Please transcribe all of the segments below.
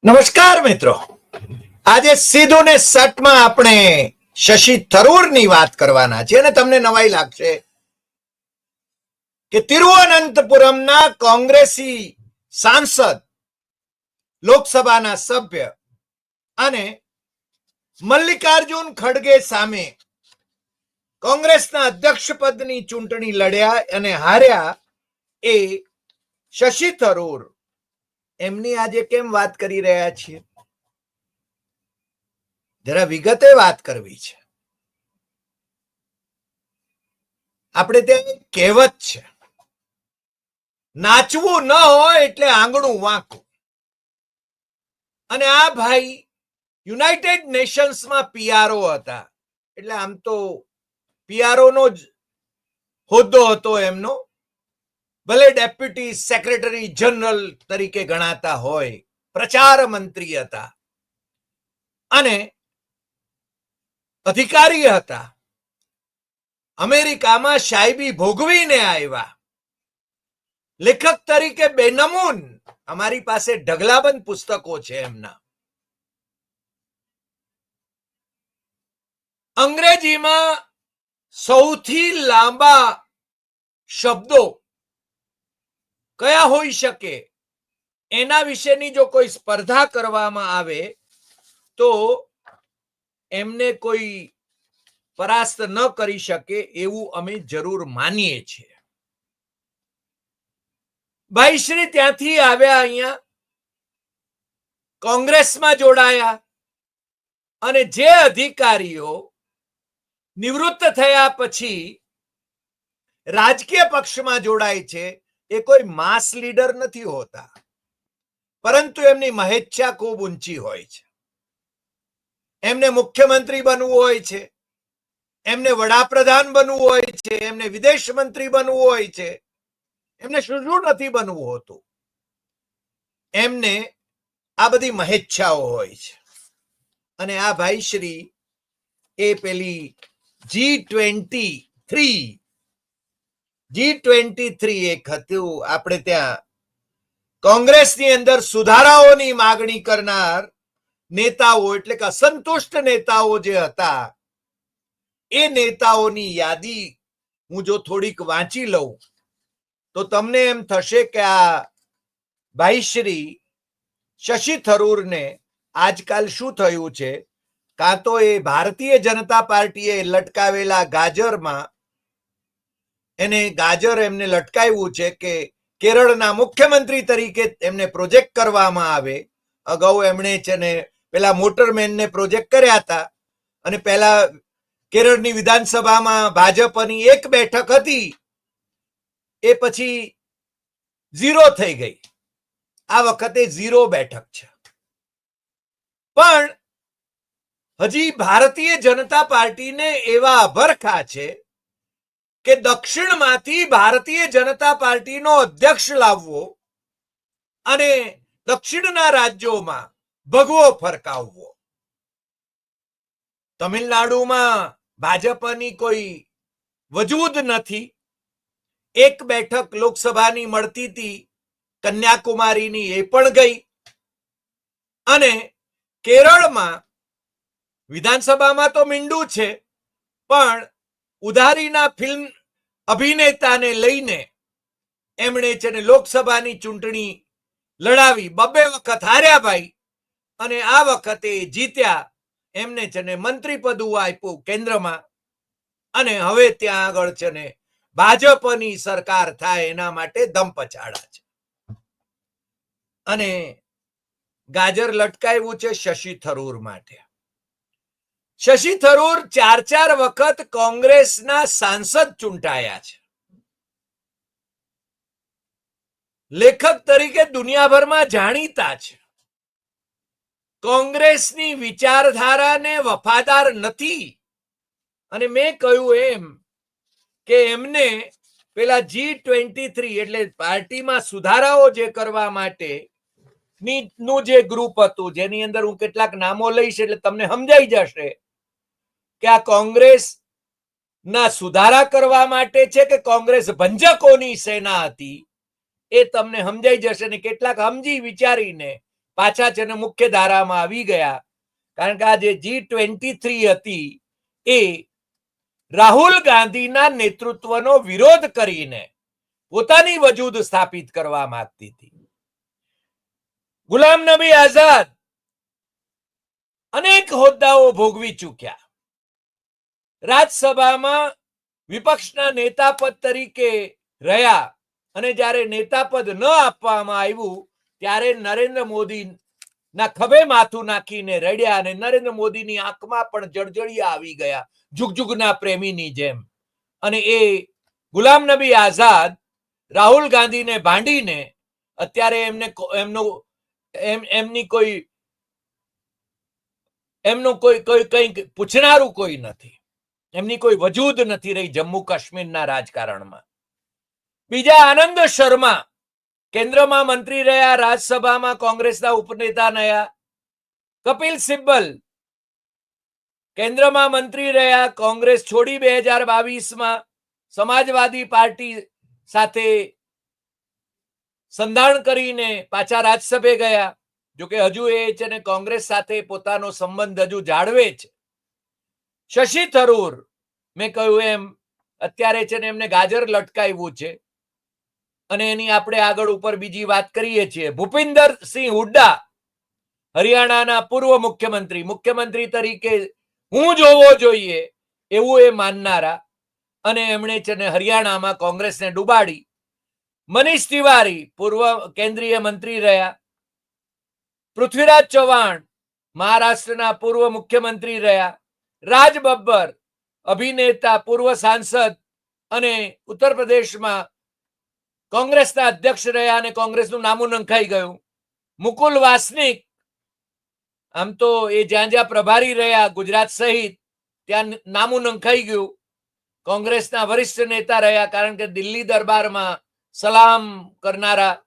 નમસ્કાર મિત્રો, આજે સીધું ને સટમાં આપણે શશી થરૂરની વાત કરવાના છે અને તમને નવાઈ લાગશે કે તિરુવનંતપુરમના કોંગ્રેસી સાંસદ, લોકસભાના સભ્ય અને મલ્લિકાર્જુન ખડગે સામે કોંગ્રેસના અધ્યક્ષ પદની ચૂંટણી લડ્યા અને હાર્યા એ શશી થરૂર, એમની આજે કેમ વાત કરી રહ્યા છીએ? જરા વિગતે વાત કરવી છે. આપણે ત્યાં કહેવત છે, નાચવું ન હોય એટલે આંગણું વાંકું. અને આ ભાઈ યુનાઇટેડ નેશન્સમાં પીઆરઓ હતા, એટલે આમ તો પીઆરઓ નો જ હોદ્દો હતો એમનો, ભલે ડેપ્યુટી સેક્રેટરી જનરલ તરીકે ગણાતા હોય, પ્રચાર મંત્રી હતા અને અધિકારી હતા. અમેરિકામાં સાહેબી ભોગવીને આવ્યા. લેખક તરીકે બેનમૂન અમારી પાસે ઢગલાબંધ પુસ્તકો છે એમના. અંગ્રેજીમાં સૌથી લાંબા શબ્દો કયા હોઈ શકે એના વિશેની જો કોઈ સ્પર્ધા કરવામાં આવે તો એમને કોઈ પરાસ્ત ન કરી શકે એવું અમે જરૂર માનીએ છીએ. ભાઈ શ્રી ત્યાંથી આવ્યા, અહીંયા કોંગ્રેસમાં જોડાયા અને જે અધિકારીઓ નિવૃત્ત થયા પછી રાજકીય પક્ષમાં જોડાય છે એ કોઈ માસ લીડર નથી હોતા, પરંતુ એમની મહેચ્છા ખૂબ ઊંચી હોય છે. એમને મુખ્યમંત્રી બનવું હોય છે, એમને વડાપ્રધાન બનવું હોય છે, એમને વિદેશ મંત્રી બનવું હોય છે, એમને શું નથી બનવું હોતું. એમને આ બધી મહેચ્છાઓ હોય છે. અને આ ભાઈ શ્રી એ પેલી G23 એક હતું, આપણે ત્યાં કોંગ્રેસની અંદર સુધારાઓની માગણી કરનાર નેતાઓ, એટલે કે અસંતુષ્ટ નેતાઓ જે હતા, એ નેતાઓની યાદી હું જો થોડીક વાંચી લઉં તો તમને એમ થશે કે આ ભાઈ શ્રી શશી થરૂરને આજકાલ શું થયું છે. કાં તો એ ભારતીય જનતા પાર્ટીએ લટકાવેલા ગાજરમાં ગાજર એમને લટકાવ્યું છે કે કેરળના મુખ્યમંત્રી તરીકે એમને પ્રોજેક્ટ કરવામાં આવે. અગાઉ એમણે છે ને પેલા મોટરમેનને પ્રોજેક્ટ કર્યા હતા અને પેલા કેરળની વિધાનસભામાં ભાજપની એક બેઠક હતી, એ પછી 0 થઈ ગઈ. આ વખતે 0 બેઠક છે. પણ હજી ભારતીય જનતા પાર્ટીને એવા અભરખા છે કે દક્ષિણમાંથી ભારતીય જનતા પાર્ટીનો અધ્યક્ષ લાવવો અને દક્ષિણના રાજ્યોમાં ભગવો ફરકાવવો. તમિલનાડુમાં ભાજપની કોઈ વજૂદ નથી. એક બેઠક લોકસભાની મળતી હતી કન્યાકુમારીની, એ પણ ગઈ. અને કેરળમાં વિધાનસભામાં તો મીંડું છે, પણ ઉધારીના ફિલ્મ અભિનેતાને લઈને એમણે છે ને લોકસભાની ચૂંટણી લડાવી, 2 વખત હાર્યા ભાઈ, અને આ વખતે જીત્યા. એમને છે ને મંત્રી પદ આપ્યું કેન્દ્રમાં, અને હવે ત્યાં આગળ છે ને ભાજપની સરકાર થાય એના માટે ધમપછાડા છે. અને ગાજર લટકાવ્યું છે શશી થરૂર માટે. શશી થરૂર 4 વખત કોંગ્રેસના સાંસદ ચૂંટાયા છે. લેખક તરીકે દુનિયાભરમાં જાણીતા છે. કોંગ્રેસની વિચારધારાને વફાદાર નથી. અને મેં કહ્યું એમ કે એમને પેલા G23 એટલે પાર્ટીમાં સુધારાઓ જે કરવા માટે નું જે ગ્રુપ હતું, જેની અંદર હું કેટલાક નામો લઈશ એટલે તમને સમજાઈ જશે કે આ કોંગ્રેસ ના સુધારા કરવા માટે છે કે કોંગ્રેસ ભંજકોની સેના હતી, એ તમને સમજાઈ જશે. ને કેટલાક સમજી વિચારીને પાછા છે ને મુખ્ય ધારામાં આવી ગયા. કારણ કે આ જે G23 હતી એ રાહુલ ગાંધીના નેતૃત્વનો વિરોધ કરીને પોતાની વજૂદ સ્થાપિત કરવા માંગતી હતી. ગુલામ નબી આઝાદ અનેક હોદ્દાઓ ભોગવી ચૂક્યા. રાજ્યસભામાં વિપક્ષના નેતા પદ તરીકે રહ્યા અને જ્યારે નેતા પદ ન આપવામાં આવ્યું ત્યારે નરેન્દ્ર મોદી ના ખભે માથું નાખીને રડ્યા અને નરેન્દ્ર મોદીની આંખમાં પણ જળજળિયા આવી ગયા, જુગજુગના પ્રેમીની જેમ. અને એ ગુલામ નબી આઝાદ રાહુલ ગાંધીને ભાંડીને અત્યારે એમનું કોઈ કંઈક પૂછનારું કોઈ નથી, એમની કોઈ વજૂદ નથી રહી જમ્મુ કાશ્મીરના રાજકારણમાં. બીજા આનંદ શર્મા કેન્દ્રમાં મંત્રી રહ્યા, રાજ્યસભામાં કોંગ્રેસના ઉપનેતા રહ્યા. કપિલ સિબ્બલ કેન્દ્રમાં મંત્રી રહ્યા, કોંગ્રેસ છોડી 2022માં સમાજવાદી પાર્ટી સાથે સંધાણ કરીને પાછા રાજ્યસભે ગયા. જોકે હજુ એ છે ને કોંગ્રેસ સાથે પોતાનો સંબંધ હજુ જાળવે છે. શશી થરૂર, મેં કહ્યું એમ અત્યારે છે ને એમને ગાજર લટકાવ્યું છે અને એની આપણે આગળ ઉપર બીજી વાત કરીએ છીએ. ભૂપિન્દર સિંહ હુડ્ડા હરિયાણાના પૂર્વ મુખ્યમંત્રી તરીકે હું જોવો જોઈએ એવું એ માનનારા અને એમણે છે ને હરિયાણામાં કોંગ્રેસને ડૂબાડી. મનીષ તિવારી પૂર્વ કેન્દ્રીય મંત્રી રહ્યા. પૃથ્વીરાજ ચૌહાણ મહારાષ્ટ્રના પૂર્વ મુખ્યમંત્રી રહ્યા. રાજ બબ્બર અભિનેતા, પૂર્વ સાંસદ અને ઉત્તર પ્રદેશમાં કોંગ્રેસના અધ્યક્ષ રહ્યા અને કોંગ્રેસનું નામું નંખાઈ ગયું. મુકુલ વાસનિક આમ તો એ જ્યાં જ્યાં પ્રભારી રહ્યા ગુજરાત સહિત ત્યાં નામું નંખાઈ ગયું. કોંગ્રેસના વરિષ્ઠ નેતા રહ્યા કારણ કે દિલ્હી દરબારમાં સલામ કરનારા.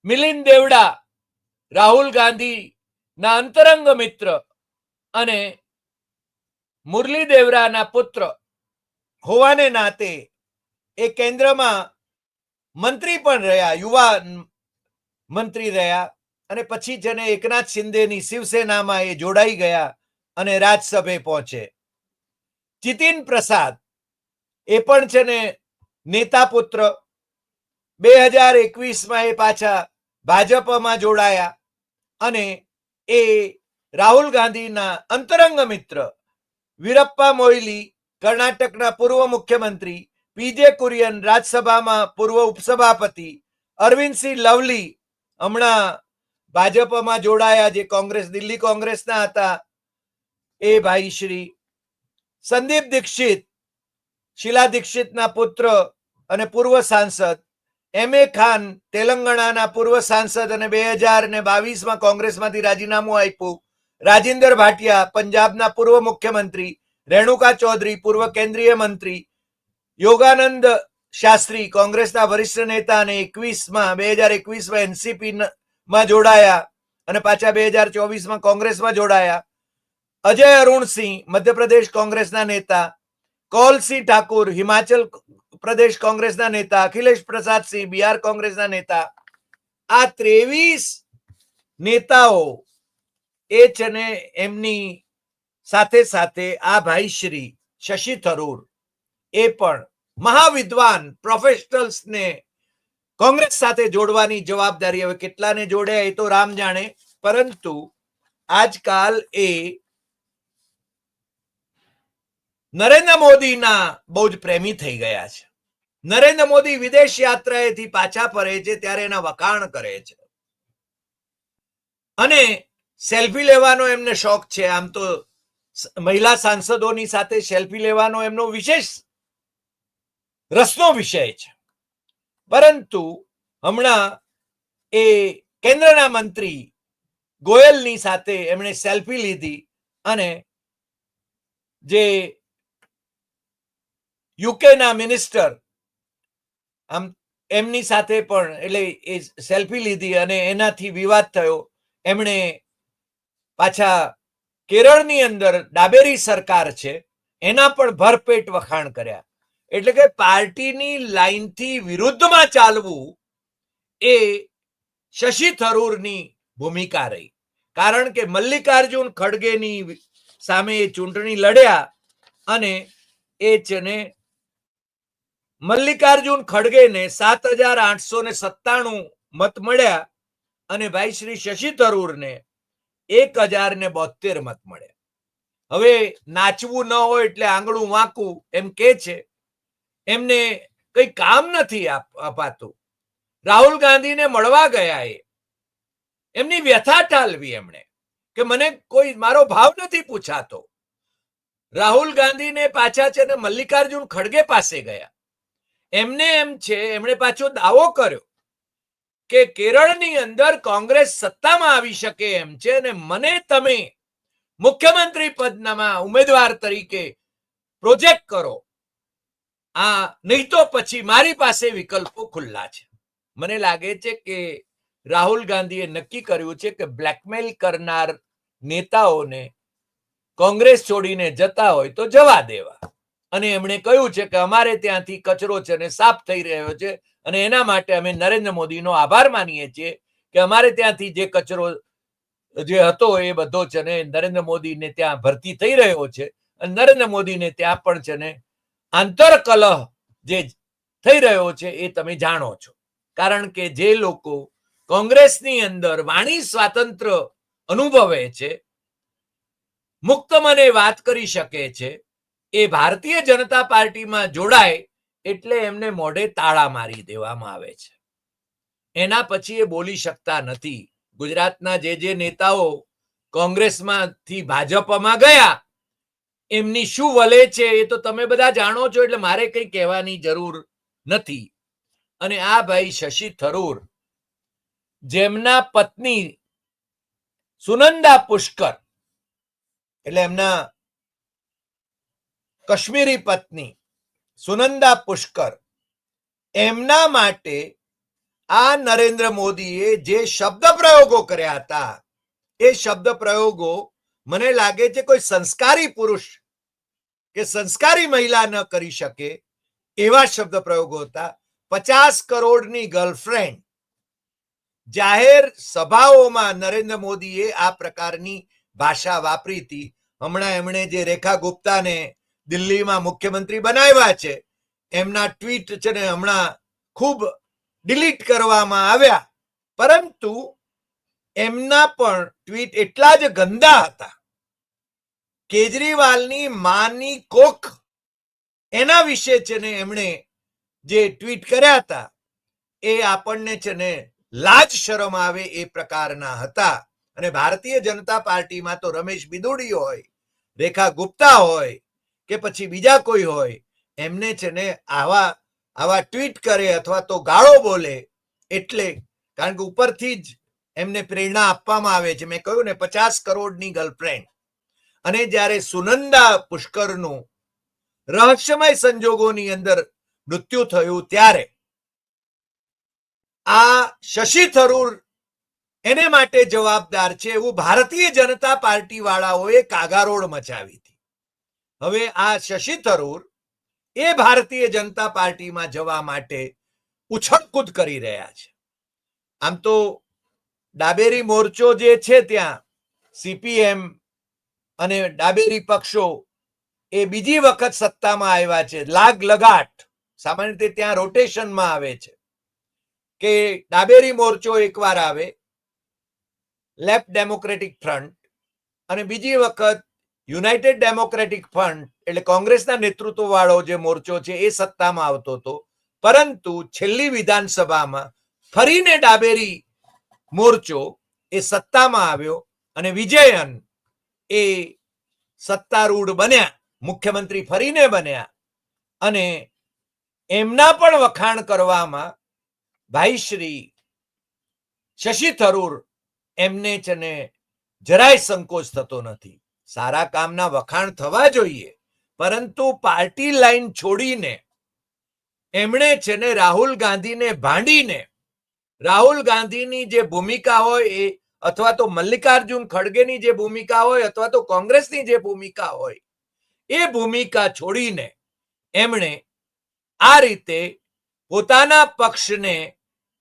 મિલિંદ દેવડા રાહુલ ગાંધીના અંતરંગ મિત્ર અને મુરલી દેવરાના પુત્ર હોવાને નાતે એ કેન્દ્રમાં મંત્રી પણ રહ્યા, યુવા મંત્રી રહ્યા અને પછી છે ને એકનાથ શિંદેની શિવસેનામાં એ જોડાઈ ગયા અને રાજ્યસભે પહોંચે. જીતિન પ્રસાદ એ પણ છે ને નેતા પુત્ર. 2021માં એ પાછા ભાજપમાં જોડાયા અને એ રાહુલ ગાંધીના અંતરંગ મિત્ર. વીરપ્પા મોઇલી કર્ણાટકના પૂર્વ મુખ્યમંત્રી, પીજે કુરિયન રાજ્યસભામાં પૂર્વ ઉપસભાપતિ, અરવિંદસિંહ લવલી હમણાં ભાજપમાં જોડાયા જે દિલ્હી કોંગ્રેસના હતા એ ભાઈ શ્રી. સંદીપ દીક્ષિત શીલા દીક્ષિતના પુત્ર અને પૂર્વ સાંસદ. એમ.એ. ખાન તેલંગાણાના પૂર્વ સાંસદ અને 2022માં કોંગ્રેસમાંથી રાજીનામું આપ્યું. રાજેન્દ્ર ભાટિયા પંજાબના પૂર્વ મુખ્યમંત્રી. રેણુકા ચૌધરી પૂર્વ કેન્દ્રીય મંત્રી. યોગાનંદ શાસ્ત્રી કોંગ્રેસના વરિષ્ઠ નેતા અને 2021માં એનસીપીમાં જોડાયા અને પાછા 2024માં કોંગ્રેસમાં જોડાયા. અજય અરુણસિંહ મધ્યપ્રદેશ કોંગ્રેસના નેતા. કૌલસિંહ ઠાકુર હિમાચલ પ્રદેશ કોંગ્રેસના નેતા. અખિલેશ પ્રસાદ સિંહ બિહાર કોંગ્રેસના નેતા. આ 23 નેતાઓ એ છે ને એમની સાથે સાથે આ ભાઈ શ્રી શશી થરૂર એ પણ મહાવિદ્વાન પ્રોફેશનલ્સને કોંગ્રેસ સાથે જોડવાની જવાબદારી. હવે કેટલાને જોડ્યા એ તો રામ જાણે, પરંતુ આજકાલ એ નરેન્દ્ર મોદીના બહુ જ પ્રેમી થઈ ગયા છે. નરેન્દ્ર મોદી વિદેશ યાત્રાએથી પાછા ફરે છે ત્યારે એના વખાણ કરે છે અને સેલ્ફી લેવાનો એમને શોખ છે. આમ તો મહિલા સાંસદોની સાથે સેલ્ફી લેવાનો એમનો વિશેષ રસનો વિષય છે. પરંતુ હમણાં એ કેન્દ્રના મંત્રી ગોયલની સાથે એમણે સેલ્ફી લીધી અને જે યુકેના મિનિસ્ટર આમ એમની સાથે પણ એટલે એ સેલ્ફી લીધી અને એનાથી વિવાદ થયો. એમણે પાછા કેરળની અંદર ડાબેરી સરકાર છે એના પણ ભરપેટ વખાણ કર્યા. એટલે કે પાર્ટીની લાઈનથી વિરુદ્ધમાં ચાલવું એ શશી થરૂરની ભૂમિકા રહી. કારણ કે મલ્લિકાર્જુન ખડગેની સામે એ ચૂંટણી લડ્યા અને એ છે ને મલ્લિકાર્જુન ખડગેને 7,897 મત મળ્યા અને ભાઈ શ્રી શશી થરૂરને 1,072 મત મળ્યા. હવે નાચવું ન હોય એટલે આંગળું વાંકું એમ કે છે, એમને કઈ કામ નથી અપાતું. રાહુલ ગાંધીને મળવા ગયા એમની વ્યથા ટાલવી એમણે કે મને કોઈ મારો ભાવ નથી પૂછાતો. રાહુલ ગાંધીને પાછા છે ને મલ્લિકાર્જુન ખડગે પાસે ગયા. એમને એમ છે, એમણે પાછો દાવો કર્યો કે કેરળની અંદર કોંગ્રેસ સત્તામાં આવી શકે એમ છે અને મને તમે મુખ્યમંત્રી પદના ઉમેદવાર તરીકે પ્રોજેક્ટ કરો, આ નહીં તો પછી મારી પાસે વિકલ્પો ખુલ્લા છે. મને લાગે છે કે રાહુલ ગાંધીએ નક્કી કર્યું છે કે બ્લેકમેલ કરનાર નેતાઓને કોંગ્રેસ છોડીને જતા હોય તો જવા દેવા. અને એમણે કહ્યું છે કે અમારે ત્યાંથી કચરો છે ને સાફ થઈ રહ્યો છે અને એના માટે અમે નરેન્દ્ર મોદીનો આભાર માનીએ છીએ કે અમારે ત્યાંથી જે કચરો જે હતો એ બધો છે ને નરેન્દ્ર મોદીને ત્યાં ભરતી થઈ રહ્યો છે અને નરેન્દ્ર મોદીને ત્યાં પણ છે ને આંતરકલહ જે થઈ રહ્યો છે એ તમે જાણો છો. કારણ કે જે લોકો કોંગ્રેસની અંદર વાણી સ્વાતંત્ર્ય અનુભવે છે, મુક્ત મને વાત કરી શકે છે, એ ભારતીય જનતા પાર્ટીમાં જોડાય એટલે એમને મોઢે તાળા મારી દેવામાં આવે છે. એના પછી એ બોલી શકતા નથી. ગુજરાતના જે નેતાઓ કોંગ્રેસમાંથી ભાજપમાં ગયા એમની શું વલે છે એ તો તમે બધા જાણો છો, એટલે મારે કંઈ કહેવાની જરૂર નથી. અને આ ભાઈ શશી થરૂર, જેમના પત્ની સુનંદા પુષ્કર, એટલે એમના કાશ્મીરી પત્ની સુનંદા પુષ્કર, એમના માટે આ નરેન્દ્ર મોદીએ જે શબ્દ પ્રયોગો કર્યા હતા એ શબ્દ પ્રયોગો મને લાગે છે કોઈ સંસ્કારી પુરુષ કે સંસ્કારી મહિલા ન કરી શકે એવા શબ્દ પ્રયોગો હતા. 50 કરોડની ગર્લફ્રેન્ડ, જાહેર સભાઓમાં નરેન્દ્ર મોદીએ આ પ્રકારની ભાષા વાપરી હતી. હમણાં એમણે જે રેખા ગુપ્તાને દિલ્હીમાં મુખ્યમંત્રી બનાવ્યા છે, એમના ટ્વીટ છે ને હમણાં ખૂબ ડિલીટ કરવામાં આવ્યા, પરંતુ એમના પણ ટ્વીટ એટલા જ ગંદા હતા. કેજરીવાલની માની કોખ એના વિશે છે ને એમણે જે ટ્વીટ કર્યા હતા એ આપણને છે ને લાજ શરમ આવે એ પ્રકારના હતા. અને ભારતીય જનતા પાર્ટીમાં તો રમેશ બિદુડી હોય, રેખા ગુપ્તા હોય કે પછી બીજા કોઈ હોય, એમને છે ને આવા ટ્વીટ કરે અથવા તો ગાળો બોલે એટલે, કારણ કે ઉપરથી જ એમને પ્રેરણા આપવામાં આવે છે. મેં કહ્યું ને 50 કરોડની ગર્લફ્રેન્ડ. અને જ્યારે સુનંદા પુષ્કરનું રહસ્યમય સંજોગોની અંદર મૃત્યુ થયું ત્યારે આ શશી થરૂર એને માટે જવાબદાર છે એવું ભારતીય જનતા પાર્ટી વાળાઓએ કાગારોડ મચાવી હતી. હવે આ શશી થરૂર એ ભારતીય જનતા પાર્ટીમાં જવા માટે ઉછળકૂદ કરી રહ્યા છે. આમ તો ડાબેરી મોરચો જે છે ત્યાં સીપીએમ અને ડાબેરી પક્ષો એ બીજી વખત સત્તામાં આવ્યા છે. લાગ લગાટ સામાન્ય રીતે ત્યાં રોટેશનમાં આવે છે કે ડાબેરી મોરચો એકવાર આવે, લેફ્ટ ડેમોક્રેટિક ફ્રન્ટ, અને બીજી વખત યુનાઇટેડ ડેમોક્રેટિક ફ્રન્ટ એટલે કોંગ્રેસના નેતૃત્વ વાળો જે મોરચો છે એ સત્તામાં આવતો હતો. પરંતુ છેલ્લી વિધાનસભામાં ફરીને ડાબેરી મોરચો એ સત્તામાં આવ્યો અને વિજયન એ સત્તારૂઢ બન્યા, મુખ્યમંત્રી ફરીને બન્યા. અને એમના પણ વખાણ કરવામાં ભાઈ શ્રી શશી થરૂર એમને છે ને જરાય સંકોચ થતો નથી. સારા કામના વખાણ થવા જોઈએ, પરંતુ પાર્ટી લાઈન છોડીને એમણે છે ને રાહુલ ગાંધીને ભાંડીને, રાહુલ ગાંધીની જે ભૂમિકા હોય એ અથવા તો મલ્લિકાર્જુન ખડગેની જે ભૂમિકા હોય અથવા તો કોંગ્રેસની જે ભૂમિકા હોય એ ભૂમિકા છોડીને એમણે આ રીતે પોતાના પક્ષને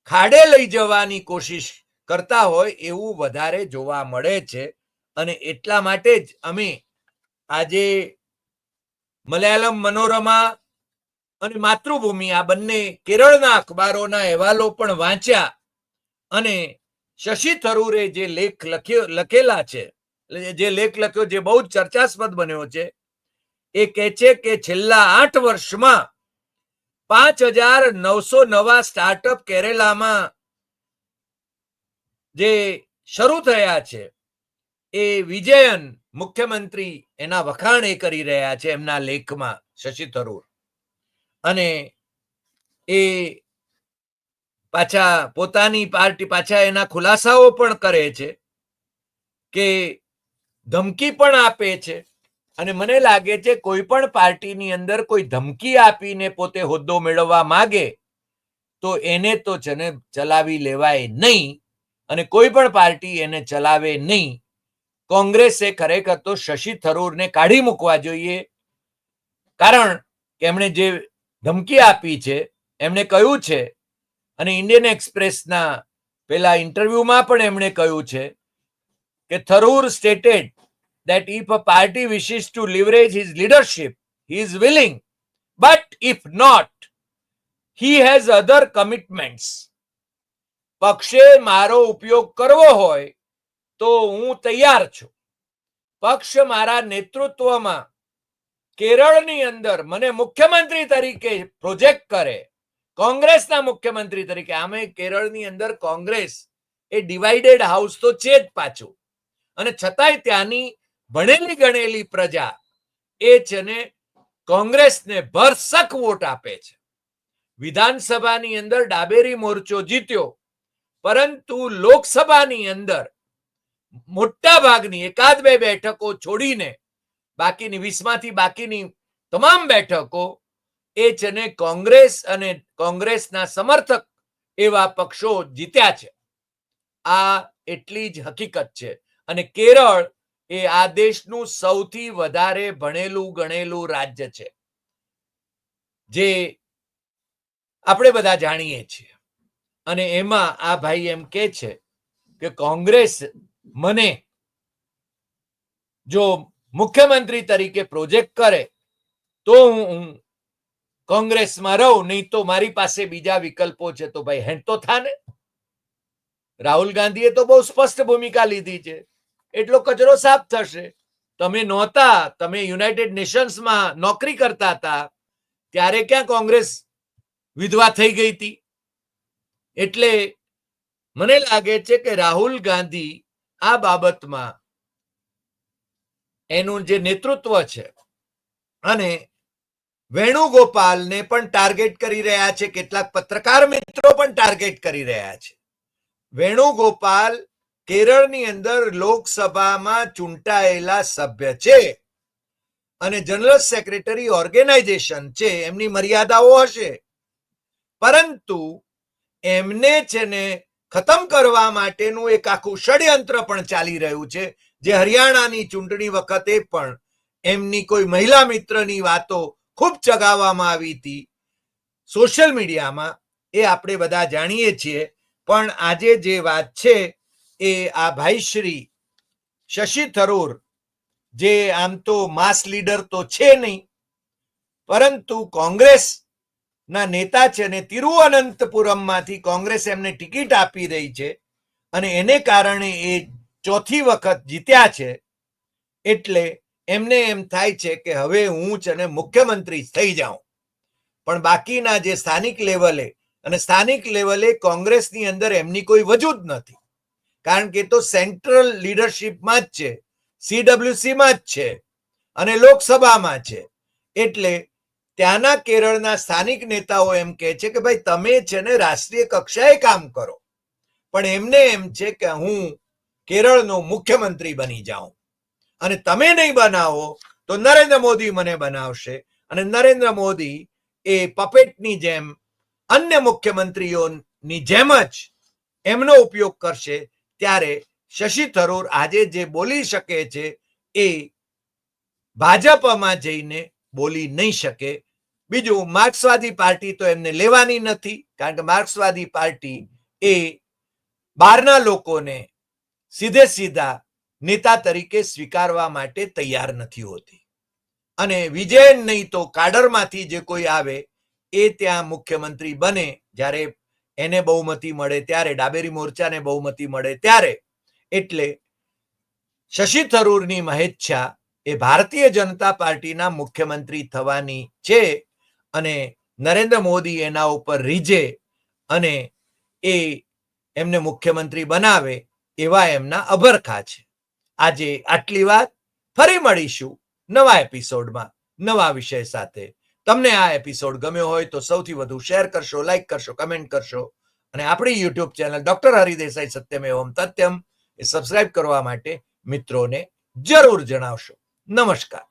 ખાડે લઈ જવાની કોશિશ કરતા હોય એવું વધારે જોવા મળે છે. અને એટલા માટે જ અમે આજે મલયાલમ મનોરમા અને માતૃભૂમિ આ બંને કેરળના અખબારોના અહેવાલો પણ વાંચ્યા અને શશી થરૂરે જે લેખ લખેલા છે, જે લેખ લખ્યો જે બહુ જ ચર્ચાસ્પદ બન્યો છે, એ કહે છે કે છેલ્લા 8 વર્ષમાં 5,900 નવા સ્ટાર્ટઅપ કેરેલામાં જે શરૂ થયા છે, એ વિજયન મુખ્યમંત્રી એના વખાણ એ કરી રહ્યા છે એમના લેખમાં, શશી થરૂર. અને એ પાછા પોતાની પાર્ટી પાછા એના ખુલાસાઓ પણ કરે છે કે ધમકી પણ આપે છે. અને મને લાગે છે કોઈ પણ પાર્ટીની અંદર કોઈ ધમકી આપીને પોતે હોદ્દો મેળવવા માંગે તો એને તો છે ને ચલાવી લેવાય નહીં, અને કોઈ પણ પાર્ટી એને ચલાવે નહીં. કોંગ્રેસે ખરેખર તો શશી થરૂરને કાઢી મૂકવા જોઈએ, કારણ કે એમણે જે ધમકી આપી છે, એમણે કહ્યું છે, અને ઇન્ડિયન એક્સપ્રેસના પેલા ઇન્ટરવ્યુમાં પણ એમણે કહ્યું છે કે Tharoor stated that if a party wishes to leverage his leadership, he is willing, but if not, he has other commitments. પક્ષે મારો ઉપયોગ કરવો હોય તો હું તૈયાર છું. પક્ષ મારા નેતૃત્વમાં કેરળની અંદર મને મુખ્યમંત્રી તરીકે પ્રોજેક્ટ કરે, કોંગ્રેસના મુખ્યમંત્રી તરીકે. આમે કેરળની અંદર કોંગ્રેસ એ ડિવાઇડેડ હાઉસ તો છે જ પાછું, અને છતાંય ત્યાંની ભણેલી ગણેલી પ્રજા એ છે ને કોંગ્રેસને ભરસક વોટ આપે છે. વિધાનસભાની અંદર ડાબેરી મોરચો જીત્યો, પરંતુ લોકસભાની અંદર મોટા ભાગની એકાદ બે બેઠકો છોડીને બાકીની 20માંથી બાકીની તમામ બેઠકો એ છે ને કોંગ્રેસ અને કોંગ્રેસના સમર્થક એવા પક્ષો જીત્યા છે. આ એટલી જ હકીકત છે. અને કેરળ એ આ દેશનું સૌથી વધારે ભણેલું ગણેલું રાજ્ય છે, જે આપણે બધા જાણીએ છીએ. અને એમાં આ ભાઈ એમ કે છે કે કોંગ્રેસ મને જો મુખ્યમંત્રી તરીકે પ્રોજેક્ટ કરે તો હું કોંગ્રેસમાં રહું, નહીં તો મારી પાસે બીજા વિકલ્પો છે. તો ભાઈ હેડ તો થાને. રાહુલ ગાંધીએ તો બહુ સ્પષ્ટ ભૂમિકા લીધી છે, એટલો કચરો સાફ થશે. તમે નહોતા, તમે યુનાઇટેડ નેશન્સમાં નોકરી કરતા હતા, ત્યારે ક્યાં કોંગ્રેસ વિધવા થઈ ગઈ હતી? એટલે મને લાગે છે કે રાહુલ ગાંધી આ બાબતમાં એનું જે નેતૃત્વ છે, અને વેણુગોપાલને પણ ટાર્ગેટ કરી રહ્યા છે, કેટલાક પત્રકાર મિત્રો પણ ટાર્ગેટ કરી રહ્યા છે. વેણુગોપાલ કેરળની અંદર લોકસભામાં ચૂંટાયેલા સભ્ય છે અને જનરલ સેક્રેટરી ઓર્ગેનાઇઝેશન છે, એમની મર્યાદાઓ હશે, પરંતુ એમને છે ને ખતમ કરવા માટેનું એક આખું ષડયંત્ર પણ ચાલી રહ્યું છે, જે હરિયાણાની ચૂંટણી વખતે પણ એમની કોઈ મહિલા મિત્રની વાતો ખૂબ ચગાવવામાં આવી હતી સોશિયલ મીડિયામાં, એ આપણે બધા જાણીએ છીએ. પણ આજે જે વાત છે એ આ ભાઈ શ્રી શશી થરૂર, જે આમ તો માસ લીડર તો છે નહીં, પરંતુ કોંગ્રેસના નેતા છે, અને તિરુવનંતપુરમમાંથી કોંગ્રેસ એમને ટિકિટ આપી રહી છે, અને એને કારણે એ ચોથી વખત જીત્યા છે. એટલે એમને એમ થાય છે કે હવે હું છે ને મુખ્યમંત્રી થઈ જાઉં. પણ બાકીના જે સ્થાનિક લેવલે, અને સ્થાનિક લેવલે કોંગ્રેસની અંદર એમની કોઈ વજૂદ નથી, કારણ કે તો સેન્ટ્રલ લીડરશિપમાં જ છે, CWCમાં જ છે, અને લોકસભામાં છે. એટલે ત્યાંના કેરળના સ્થાનિક નેતાઓ એમ કહે છે કે ભાઈ તમે છે ને રાષ્ટ્રીય કક્ષાએ કામ કરો, પણ એમને એમ છે કે હું કેરળનો મુખ્યમંત્રી બની જાઉં, અને તમે નહીં બનાવો તો નરેન્દ્ર મોદી મને બનાવશે, અને નરેન્દ્ર મોદી એ પપેટની જેમ અન્ય મુખ્યમંત્રીઓની જેમ જ એમનો ઉપયોગ કરશે. ત્યારે શશી થરૂર આજે જે બોલી શકે છે એ ભાજપમાં જઈને બોલી નહીં શકે. બીજું, માર્ક્સવાદી પાર્ટી તો એમને લેવાની નથી, કારણ કે માર્ક્સવાદી પાર્ટી એ બહારના લોકોને સીધે સીધા નેતા તરીકે સ્વીકારવા માટે તૈયાર નથી હોતી. અને વિજય નહીં તો કાડરમાંથી જે કોઈ આવે એ ત્યાં મુખ્યમંત્રી બને જ્યારે એને બહુમતી મળે ત્યારે, ડાબેરી મોરચાને બહુમતી મળે ત્યારે. એટલે શશી થરૂરની મહેચ્છા એ ભારતીય જનતા પાર્ટીના મુખ્યમંત્રી થવાની છે અને નરેન્દ્ર મોદી એના ઉપર રીઝે અને એ એમને મુખ્યમંત્રી બનાવે એવા એમના અભરખા છે. આજે આટલી વાત. ફરી મળીશું નવા એપિસોડમાં નવા વિષય સાથે. તમને આ એપિસોડ ગમ્યો હોય તો સૌથી વધુ શેર કરશો, લાઈક કરશો, કમેન્ટ કરશો અને આપણી YouTube channel doctor Hari Desai Satyam એવમ તથ્યમ એ સબસ્ક્રાઇબ કરવા માટે મિત્રોને જરૂર જણાવશો. નમસ્કાર.